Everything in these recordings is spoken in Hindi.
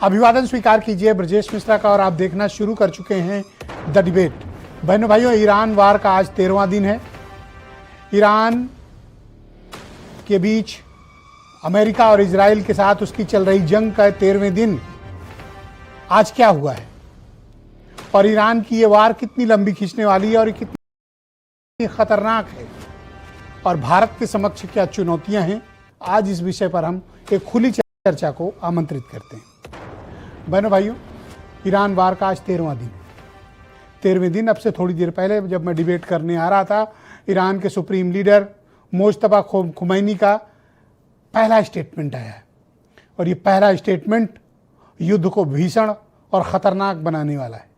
अभिवादन स्वीकार कीजिए ब्रजेश मिश्रा का और आप देखना शुरू कर चुके हैं द डिबेट। बहनों भाइयों, ईरान वार का आज 13वां दिन है। ईरान के बीच अमेरिका और इजराइल के साथ उसकी चल रही जंग का 13वें दिन आज क्या हुआ है और ईरान की ये वार कितनी लंबी खींचने वाली है और कितनी खतरनाक है और भारत के समक्ष क्या चुनौतियां हैं, आज इस विषय पर हम एक खुली चर्चा को आमंत्रित करते हैं। बहनों भाइयों, ईरान वार का आज 13वें दिन। अब से थोड़ी देर पहले जब मैं डिबेट करने आ रहा था, ईरान के सुप्रीम लीडर मुज्तबा खुमैनी का पहला स्टेटमेंट आया है और ये पहला स्टेटमेंट युद्ध को भीषण और खतरनाक बनाने वाला है।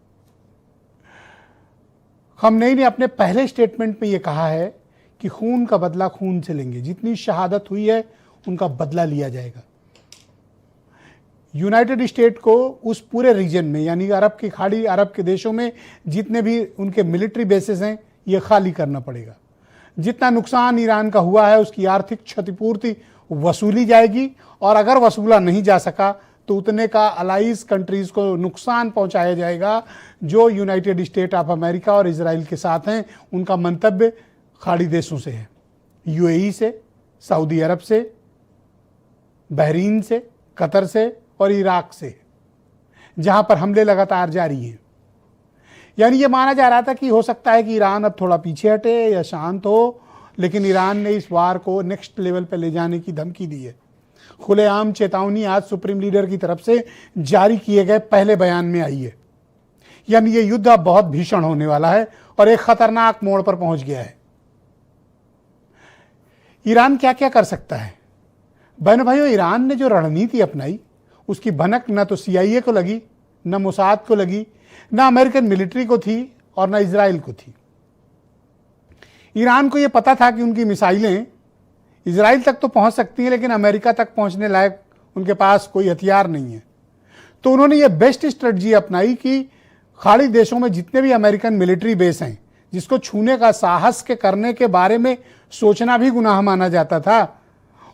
खमनेई ने अपने पहले स्टेटमेंट में ये कहा है कि खून का बदला खून से लेंगे, जितनी शहादत हुई है उनका बदला लिया जाएगा। यूनाइटेड स्टेट को उस पूरे रीजन में, यानी अरब की खाड़ी, अरब के देशों में जितने भी उनके मिलिट्री बेसेस हैं, ये खाली करना पड़ेगा। जितना नुकसान ईरान का हुआ है उसकी आर्थिक क्षतिपूर्ति वसूली जाएगी और अगर वसूला नहीं जा सका तो उतने का अलाइज कंट्रीज को नुकसान पहुंचाया जाएगा जो यूनाइटेड स्टेट ऑफ अमेरिका और इजराइल के साथ हैं। उनका मंतव्य खाड़ी देशों से है, यूएई से, सऊदी अरब से, बहरीन से, कतर से और इराक से, जहां पर हमले लगातार जारी हैं। यानी ये माना जा रहा था कि हो सकता है कि ईरान अब थोड़ा पीछे हटे या शांत हो, लेकिन ईरान ने इस वार को नेक्स्ट लेवल पर ले जाने की धमकी दी है। खुलेआम चेतावनी आज सुप्रीम लीडर की तरफ से जारी किए गए पहले बयान में आई है। यानी ये युद्ध अब बहुत भीषण होने वाला है और एक खतरनाक मोड़ पर पहुंच गया है। ईरान क्या क्या कर सकता है? बहनों भाइयों, ईरान ने जो रणनीति अपनाई उसकी भनक न तो सीआईए को लगी, न मोसाद को लगी, न अमेरिकन मिलिट्री को थी और न इजराइल को थी। ईरान को यह पता था कि उनकी मिसाइलें इजराइल तक तो पहुंच सकती हैं, लेकिन अमेरिका तक पहुंचने लायक उनके पास कोई हथियार नहीं है। तो उन्होंने ये बेस्ट स्ट्रेटजी अपनाई कि खाड़ी देशों में जितने भी अमेरिकन मिलिट्री बेस हैं, जिसको छूने का साहस के करने के बारे में सोचना भी गुनाह माना जाता था,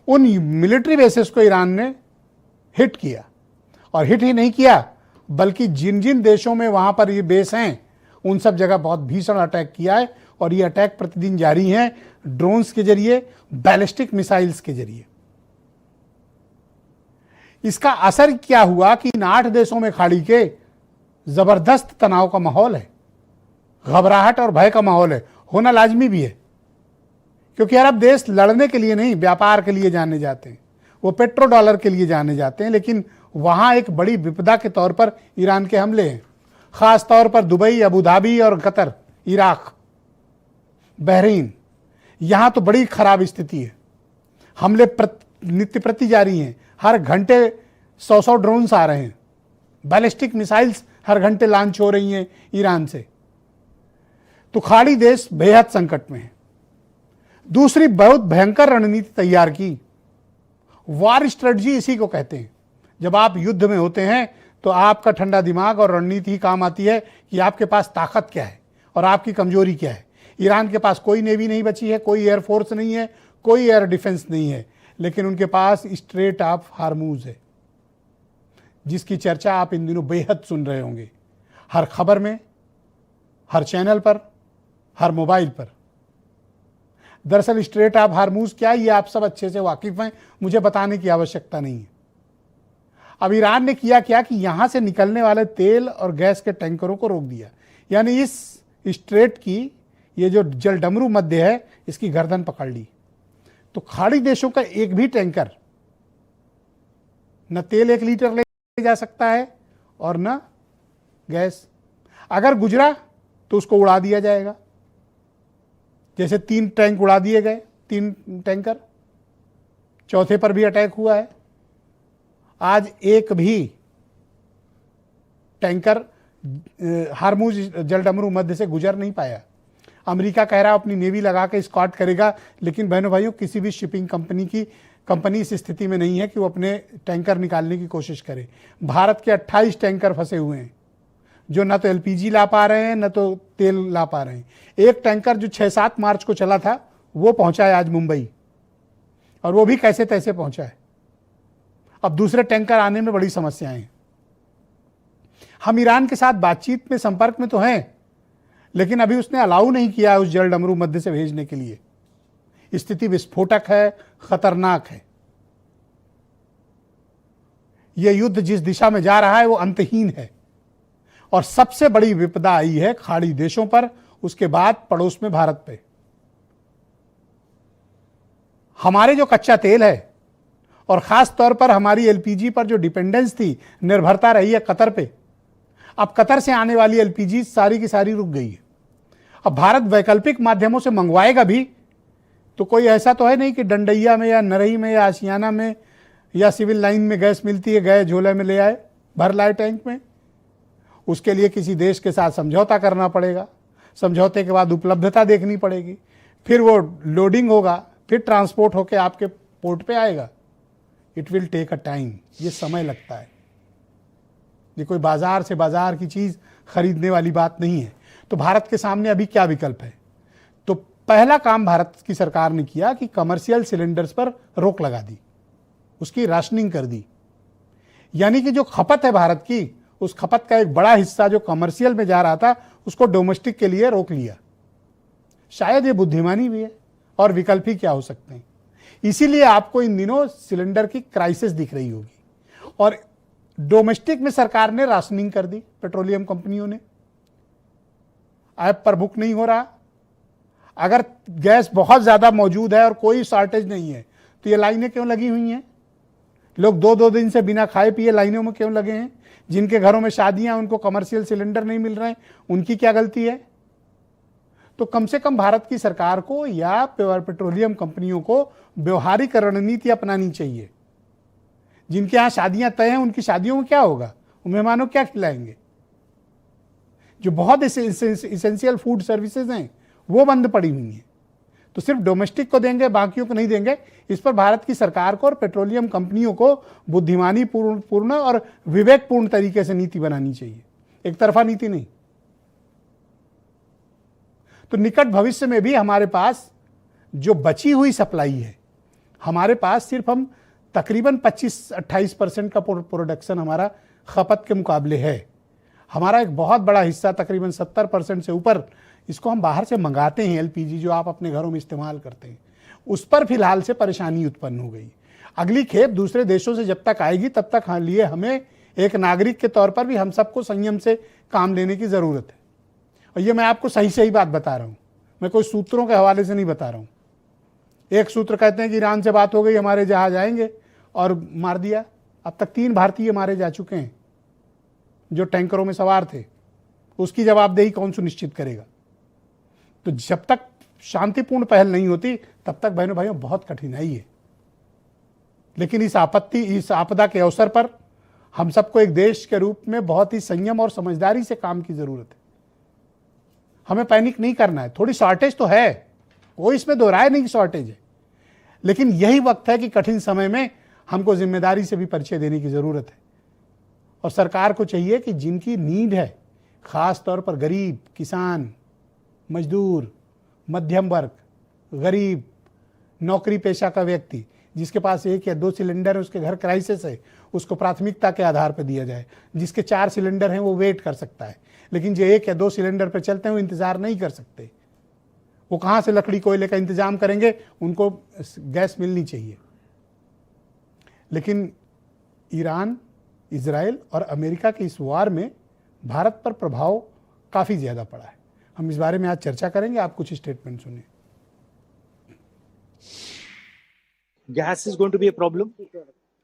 उन मिलिट्री बेसेस को ईरान ने हिट किया। और हिट ही नहीं किया, बल्कि जिन जिन देशों में वहां पर ये बेस हैं उन सब जगह बहुत भीषण अटैक किया है और ये अटैक प्रतिदिन जारी हैं, ड्रोन्स के जरिए, बैलिस्टिक मिसाइल्स के जरिए। इसका असर क्या हुआ कि इन 8 देशों में खाड़ी के जबरदस्त तनाव का माहौल है, घबराहट और भय का माहौल है, होना लाजमी भी है, क्योंकि अरब देश लड़ने के लिए नहीं, व्यापार के लिए जाने जाते हैं, वो पेट्रो डॉलर के लिए जाने जाते हैं। लेकिन वहां एक बड़ी विपदा के तौर पर ईरान के हमले हैं, खास तौर पर दुबई, अबू धाबी और कतर, इराक, बहरीन, यहां तो बड़ी खराब स्थिति है। हमले नित्य प्रति जारी हैं, हर घंटे 100 ड्रोन्स आ रहे हैं, बैलिस्टिक मिसाइल्स हर घंटे लॉन्च हो रही हैं ईरान से। तो खाड़ी देश बेहद संकट में है। दूसरी बहुत भयंकर रणनीति तैयार की, वार स्ट्रेटजी इसी को कहते हैं। जब आप युद्ध में होते हैं तो आपका ठंडा दिमाग और रणनीति ही काम आती है कि आपके पास ताकत क्या है और आपकी कमजोरी क्या है। ईरान के पास कोई नेवी नहीं बची है, कोई एयरफोर्स नहीं है, कोई एयर डिफेंस नहीं है, लेकिन उनके पास स्ट्रेट ऑफ हार्मूज है, जिसकी चर्चा आप इन दिनों बेहद सुन रहे होंगे, हर खबर में, हर चैनल पर, हर मोबाइल पर। दरअसल स्ट्रेट ऑफ हार्मूज क्या है, ये आप सब अच्छे से वाकिफ हैं, मुझे बताने की आवश्यकता नहीं है। अब ईरान ने किया क्या कि यहां से निकलने वाले तेल और गैस के टैंकरों को रोक दिया। यानी इस स्ट्रेट की ये जो जलडमरू मध्य है, इसकी गर्दन पकड़ ली। तो खाड़ी देशों का एक भी टैंकर न तेल 1 लीटर ले जा सकता है और न गैस। अगर गुजरा तो उसको उड़ा दिया जाएगा। जैसे 3 टैंक उड़ा दिए गए, 3 टैंकर, चौथे पर भी अटैक हुआ है। आज एक भी टैंकर हार्मूज जलडमरू मध्य से गुजर नहीं पाया। अमेरिका कह रहा है अपनी नेवी लगा के स्कॉट करेगा, लेकिन बहनों भाइयों, किसी भी शिपिंग कंपनी इस स्थिति में नहीं है कि वो अपने टैंकर निकालने की कोशिश करे। भारत के 28 टैंकर फंसे हुए हैं जो न तो एलपीजी ला पा रहे हैं न तो तेल ला पा रहे हैं। एक टैंकर जो 6-7 मार्च को चला था वो पहुंचा है आज मुंबई, और वो भी कैसे तैसे पहुंचा है। अब दूसरे टैंकर आने में बड़ी समस्याएं हैं। हम ईरान के साथ बातचीत में, संपर्क में तो हैं, लेकिन अभी उसने अलाउ नहीं किया उस जल डमरू मध्य से भेजने के लिए। स्थिति विस्फोटक है, खतरनाक है। यह युद्ध जिस दिशा में जा रहा है वो अंतहीन है, और सबसे बड़ी विपदा आई है खाड़ी देशों पर, उसके बाद पड़ोस में भारत पे। हमारे जो कच्चा तेल है और खास तौर पर हमारी एलपीजी पर जो डिपेंडेंस थी, निर्भरता रही है कतर पे, अब कतर से आने वाली एलपीजी सारी की सारी रुक गई है। अब भारत वैकल्पिक माध्यमों से मंगवाएगा भी तो कोई ऐसा तो है नहीं कि डंडैया में या नरही में या आशियाना में या सिविल लाइन में गैस मिलती है, गए झोले में ले आए, भर लाए टैंक में। उसके लिए किसी देश के साथ समझौता करना पड़ेगा, समझौते के बाद उपलब्धता देखनी पड़ेगी, फिर वो लोडिंग होगा, फिर ट्रांसपोर्ट होके आपके पोर्ट पे आएगा। It will take a time, ये समय लगता है। ये कोई बाजार से बाजार की चीज खरीदने वाली बात नहीं है। तो भारत के सामने अभी क्या विकल्प है? तो पहला काम भारत की सरकार ने किया कि कमर्शियल सिलेंडर्स पर रोक लगा दी, उसकी राशनिंग कर दी। यानी कि जो खपत है भारत की, उस खपत का एक बड़ा हिस्सा जो कमर्शियल में जा रहा था, उसको डोमेस्टिक के लिए रोक लिया। शायद ये बुद्धिमानी भी है, और विकल्प ही क्या हो सकते हैं। इसीलिए आपको इन दिनों सिलेंडर की क्राइसिस दिख रही होगी। और डोमेस्टिक में सरकार ने राशनिंग कर दी, पेट्रोलियम कंपनियों ने, ऐप पर बुक नहीं हो रहा। अगर गैस बहुत ज्यादा मौजूद है और कोई शॉर्टेज नहीं है तो ये लाइनें क्यों लगी हुई हैं? लोग 2-2 दिन से बिना खाए पिए लाइनों में क्यों लगे हैं? जिनके घरों में शादियां, उनको कमर्शियल सिलेंडर नहीं मिल रहे हैं, उनकी क्या गलती है? तो कम से कम भारत की सरकार को या पेट्रोलियम कंपनियों को व्यवहारिक रणनीति अपनानी चाहिए। जिनके यहाँ शादियां तय हैं, उनकी शादियों में क्या होगा? वो मेहमानों क्या खिलाएंगे? जो बहुत इसेंशियल फूड सर्विसेज हैं वो बंद पड़ी हुई हैं। तो सिर्फ डोमेस्टिक को देंगे, बाकियों को नहीं देंगे। इस पर भारत की सरकार को और पेट्रोलियम कंपनियों को बुद्धिमानी पूर्ण और विवेकपूर्ण तरीके से नीति बनानी चाहिए, एक तरफा नीति नहीं। तो निकट भविष्य में भी हमारे पास जो बची हुई सप्लाई है, हमारे पास सिर्फ हम तकरीबन 25-28% का प्रोडक्शन हमारा खपत के मुकाबले है। हमारा एक बहुत बड़ा हिस्सा, तकरीबन 70% से ऊपर, इसको हम बाहर से मंगाते हैं। एलपीजी जो आप अपने घरों में इस्तेमाल करते हैं, उस पर फिलहाल से परेशानी उत्पन्न हो गई। अगली खेप दूसरे देशों से जब तक आएगी, तब तक लिए हमें एक नागरिक के तौर पर भी हम सबको संयम से काम लेने की ज़रूरत है। और ये मैं आपको सही सही बात बता रहा हूँ, मैं कोई सूत्रों के हवाले से नहीं बता रहा हूँ। एक सूत्र कहते हैं कि ईरान से बात हो गई, हमारे जहाज आएंगे, और मार दिया। अब तक 3 भारतीय मारे जा चुके हैं जो टैंकरों में सवार थे। उसकी जवाबदेही कौन सुनिश्चित करेगा? तो जब तक शांतिपूर्ण पहल नहीं होती, तब तक बहनों भाइयों बहुत कठिनाई है। लेकिन इस आपदा के अवसर पर हम सबको एक देश के रूप में बहुत ही संयम और समझदारी से काम की जरूरत है। हमें पैनिक नहीं करना है। थोड़ी शॉर्टेज तो है, कोई इसमें दो राय नहीं कि शॉर्टेज है, लेकिन यही वक्त है कि कठिन समय में हमको जिम्मेदारी से भी परिचय देने की जरूरत है। और सरकार को चाहिए कि जिनकी नीड है, खास तौर पर गरीब, किसान, मजदूर, मध्यम वर्ग, गरीब, नौकरी पेशा का व्यक्ति, जिसके पास 1 या 2 सिलेंडर है, उसके घर क्राइसिस है, उसको प्राथमिकता के आधार पर दिया जाए। जिसके 4 सिलेंडर हैं वो वेट कर सकता है, लेकिन जो 1 या 2 सिलेंडर पर चलते हैं वो इंतजार नहीं कर सकते। वो कहाँ से लकड़ी कोयले का इंतजाम करेंगे? उनको गैस मिलनी चाहिए। लेकिन ईरान, इजराइल और अमेरिका के इस वार में भारत पर प्रभाव काफ़ी ज़्यादा पड़ा है। हम इस बारे में आज चर्चा करेंगे। आप कुछ स्टेटमेंट सुनिए। Gas is going to be a problem,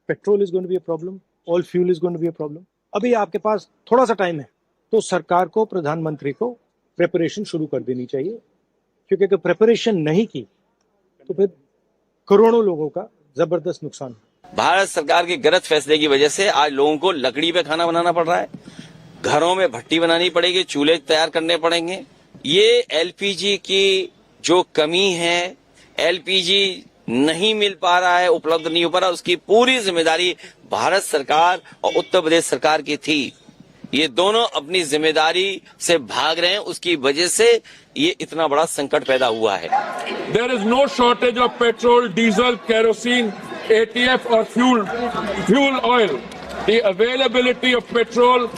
petrol is going to be a problem, all fuel is going to be a problem. अभी आपके पास थोड़ा सा टाइम है, तो सरकार को, प्रधानमंत्री को प्रिपरेशन शुरू कर देनी चाहिए, क्योंकि अगर प्रिपरेशन नहीं की तो फिर करोड़ों लोगों का जबरदस्त नुकसान। भारत सरकार के गलत फैसले की वजह से आज लोगों को लकड़ी पे खाना बनाना पड़ रहा है, घरों में भट्टी बनानी पड़ेगी, चूल्हे तैयार करने पड़ेंगे। ये एलपीजी की जो कमी है, एलपीजी नहीं मिल पा रहा है, उपलब्ध नहीं हो पा रहा, उसकी पूरी जिम्मेदारी भारत सरकार और उत्तर प्रदेश सरकार की थी। ये दोनों अपनी जिम्मेदारी से भाग रहे हैं, उसकी वजह से ये इतना बड़ा संकट पैदा हुआ है। There is no shortage of petrol, diesel, kerosene, ATF or fuel oil. The availability of petrol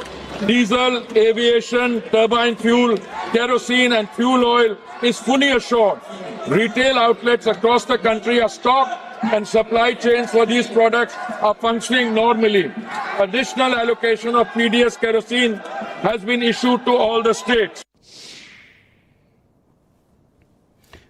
diesel, aviation, turbine fuel, kerosene and fuel oil is fully assured. Retail outlets across the country are stocked and supply chains for these products are functioning normally. Additional allocation of PDS kerosene has been issued to all the states.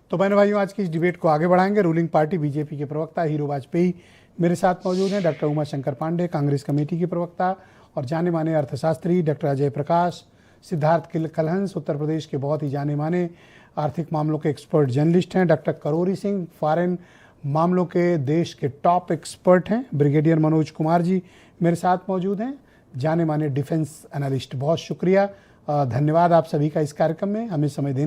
तो बहनों भाइयों, आज की इस डिबेट को आगे बढ़ाएंगे। रूलिंग पार्टी बीजेपी के प्रवक्ता हीरो वाजपेयी मेरे साथ मौजूद हैं, डॉक्टर उमा शंकर पांडे कांग्रेस कमेटी के प्रवक्ता, और जाने माने अर्थशास्त्री डॉक्टर अजय प्रकाश, सिद्धार्थ कलहंस उत्तर प्रदेश के बहुत ही जाने माने आर्थिक मामलों के एक्सपर्ट जर्नलिस्ट हैं, डॉक्टर करोरी सिंह फॉरेन मामलों के देश के टॉप एक्सपर्ट हैं, ब्रिगेडियर मनोज कुमार जी मेरे साथ मौजूद हैं, जाने माने डिफेंस एनालिस्ट। बहुत शुक्रिया, धन्यवाद आप सभी का इस कार्यक्रम में हमें समय देने